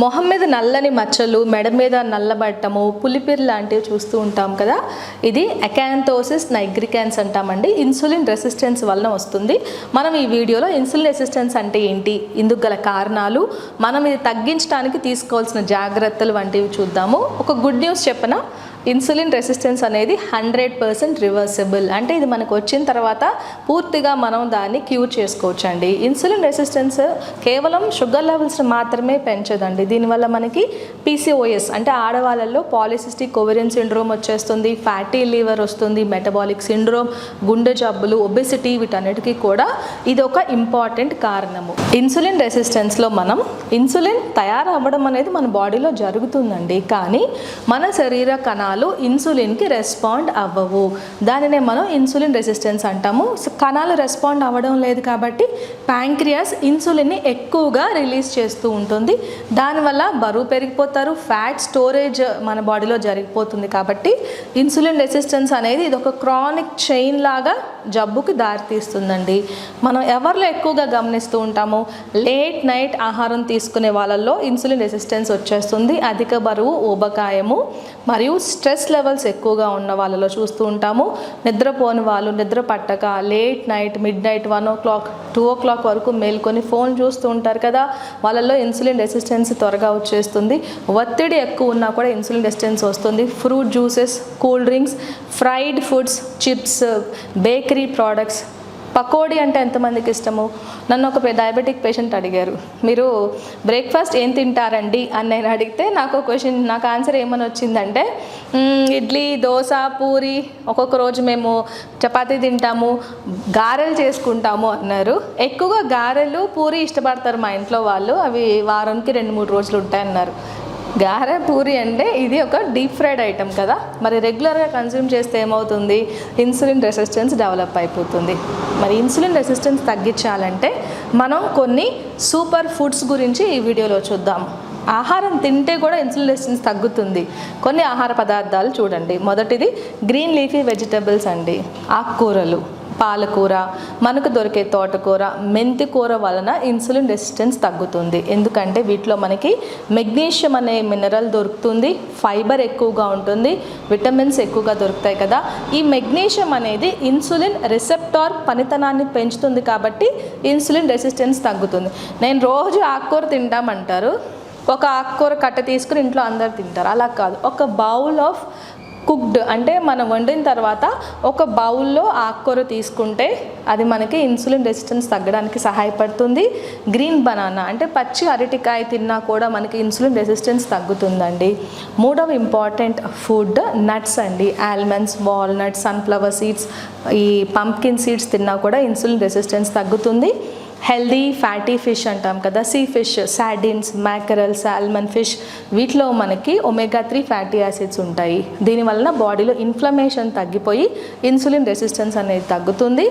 మొహం మీద నల్లని మచ్చలు, మెడ మీద నల్లబట్టము, పులిపిరి లాంటివి చూస్తూ ఉంటాం కదా. ఇది అకాంతోసిస్ నైగ్రికాన్స్ అంటామండి. ఇన్సులిన్ రెసిస్టెన్స్ వలన వస్తుంది. మనం ఈ వీడియోలో ఇన్సులిన్ రెసిస్టెన్స్ అంటే ఏంటి, ఇందుకు గల కారణాలు, మనం ఇది తగ్గించడానికి తీసుకోవాల్సిన జాగ్రత్తలు వంటివి చూద్దాము. ఒక గుడ్ న్యూస్ చెప్పనా, ఇన్సులిన్ రెసిస్టెన్స్ అనేది 100% రివర్సిబుల్. అంటే ఇది మనకు వచ్చిన తర్వాత పూర్తిగా మనం దాన్ని క్యూర్ చేసుకోవచ్చు అండి. ఇన్సులిన్ రెసిస్టెన్స్ కేవలం షుగర్ లెవెల్స్ని మాత్రమే పెంచదండి. దీనివల్ల మనకి PCOS అంటే ఆడవాళ్ళల్లో పాలిసిస్టిక్ ఓవేరియన్ సిండ్రోమ్ వచ్చేస్తుంది, ఫ్యాటీ లివర్ వస్తుంది, మెటబాలిక్ సిండ్రోమ్, గుండె జబ్బులు, ఒబెసిటీ, వీటన్నిటికీ కూడా ఇది ఒక ఇంపార్టెంట్ కారణము. ఇన్సులిన్ రెసిస్టెన్స్లో మనం ఇన్సులిన్ తయారవ్వడం అనేది మన బాడీలో జరుగుతుందండి, కానీ మన శరీర కణాలు ఇన్సులిన్కి రెస్పాండ్ అవ్వవు. దానినే మనం ఇన్సులిన్ రెసిస్టెన్స్ అంటాము. కణాలు రెస్పాండ్ అవ్వడం లేదు కాబట్టి ప్యాంక్రియాస్ ఇన్సులిన్ని ఎక్కువగా రిలీజ్ చేస్తూ ఉంటుంది. దానివల్ల బరువు పెరిగిపోతారు, ఫ్యాట్ స్టోరేజ్ మన బాడీలో జరిగిపోతుంది. కాబట్టి ఇన్సులిన్ రెసిస్టెన్స్ అనేది ఇది ఒక క్రానిక్ చైన్ లాగా జబ్బుకి దారితీస్తుందండి. మనం ఎవరిలో ఎక్కువగా గమనిస్తూ ఉంటాము, లేట్ నైట్ ఆహారం తీసుకునే వాళ్ళల్లో ఇన్సులిన్ రెసిస్టెన్స్ వచ్చేస్తుంది. అధిక బరువు, ఊబకాయము మరియు స్ట్రెస్ లెవెల్స్ ఎక్కువగా ఉన్న వాళ్ళలో చూస్తూ ఉంటాము. నిద్రపోని వాళ్ళు, నిద్ర పట్టక late night, mid night 1 o'clock 2 o'clock వరకు మేల్కొని ఫోన్ చూస్తూ ఉంటారు కదా, వాళ్ళల్లో ఇన్సులిన్ రెసిస్టెన్స్ త్వరగా వచ్చేస్తుంది. ఒత్తిడి ఎక్కువ ఉన్నా కూడా ఇన్సులిన్ రెసిస్టెన్స్ వస్తుంది. Fruit juices, cool drinks, fried foods, chips, bakery products. Pakodi అంటే ఎంతమందికి ఇష్టము? నన్ను ఒక డయాబెటిక్ పేషెంట్ అడిగారు, మీరు బ్రేక్ఫాస్ట్ ఏం తింటారండి అని నేను అడిగితే నాకు ఆన్సర్ ఏమని వచ్చిందంటే, ఇడ్లీ, దోశ, పూరి, ఒక్కొక్క రోజు మేము చపాతీ తింటాము, గారెలు చేసుకుంటాము అన్నారు. ఎక్కువగా గారెలు, పూరి ఇష్టపడతారు మా ఇంట్లో వాళ్ళు. అవి వారానికి 2-3 రోజులు ఉంటాయన్నారు. గారె, పూరి అంటే ఇది ఒక డీప్ ఫ్రైడ్ ఐటమ్ కదా, మరి రెగ్యులర్గా కన్జ్యూమ్ చేస్తే ఏమవుతుంది, ఇన్సులిన్ రెసిస్టెన్స్ డెవలప్ అయిపోతుంది. మరి ఇన్సులిన్ రెసిస్టెన్స్ తగ్గించాలంటే మనం కొన్ని సూపర్ ఫుడ్స్ గురించి ఈ వీడియోలో చూద్దాం. ఆహారం తింటే కూడా ఇన్సులిన్ రెసిస్టెన్స్ తగ్గుతుంది. కొన్ని ఆహార పదార్థాలు చూడండి. మొదటిది గ్రీన్ లీఫీ వెజిటబుల్స్ అండి. ఆకుకూరలు, పాలకూర, మనకు దొరికే తోటకూర, మెంతి కూర వలన ఇన్సులిన్ రెసిస్టెన్స్ తగ్గుతుంది. ఎందుకంటే వీటిలో మనకి మెగ్నీషియం అనే మినరల్ దొరుకుతుంది, ఫైబర్ ఎక్కువగా ఉంటుంది, విటమిన్స్ ఎక్కువగా దొరుకుతాయి కదా. ఈ మెగ్నీషియం అనేది ఇన్సులిన్ రిసెప్టార్ పనితనాన్ని పెంచుతుంది కాబట్టి ఇన్సులిన్ రెసిస్టెన్స్ తగ్గుతుంది. నేను రోజు ఆకుకూర తింటామంటారు, ఒక ఆకుకూర కట్ట తీసుకుని ఇంట్లో అందరు తింటారు. అలా కాదు, ఒక బౌల్ ఆఫ్ కుక్డ్ అంటే మనం వండిన తర్వాత ఒక బౌల్లో ఆకుకూర తీసుకుంటే అది మనకి ఇన్సులిన్ రెసిస్టెన్స్ తగ్గడానికి సహాయపడుతుంది. గ్రీన్ బనానా అంటే పచ్చి అరటికాయ తిన్నా కూడా మనకి ఇన్సులిన్ రెసిస్టెన్స్ తగ్గుతుందండి. మూడవ ఇంపార్టెంట్ ఫుడ్ నట్స్ అండి. ఆల్మండ్స్, వాల్నట్స్, సన్ఫ్లవర్ సీడ్స్, ఈ పంప్కిన్ సీడ్స్ తిన్నా కూడా ఇన్సులిన్ రెసిస్టెన్స్ తగ్గుతుంది. హెల్దీ ఫ్యాటీ ఫిష్ అంటాం కదా, sea fish, sardines, mackerel, salmon fish, వీటిలో మనకి omega-3 ఫ్యాటీ యాసిడ్స్ ఉంటాయి. దీనివలన బాడీలో ఇన్ఫ్లమేషన్ తగ్గిపోయి ఇన్సులిన్ రెసిస్టెన్స్ అనేది తగ్గుతుంది.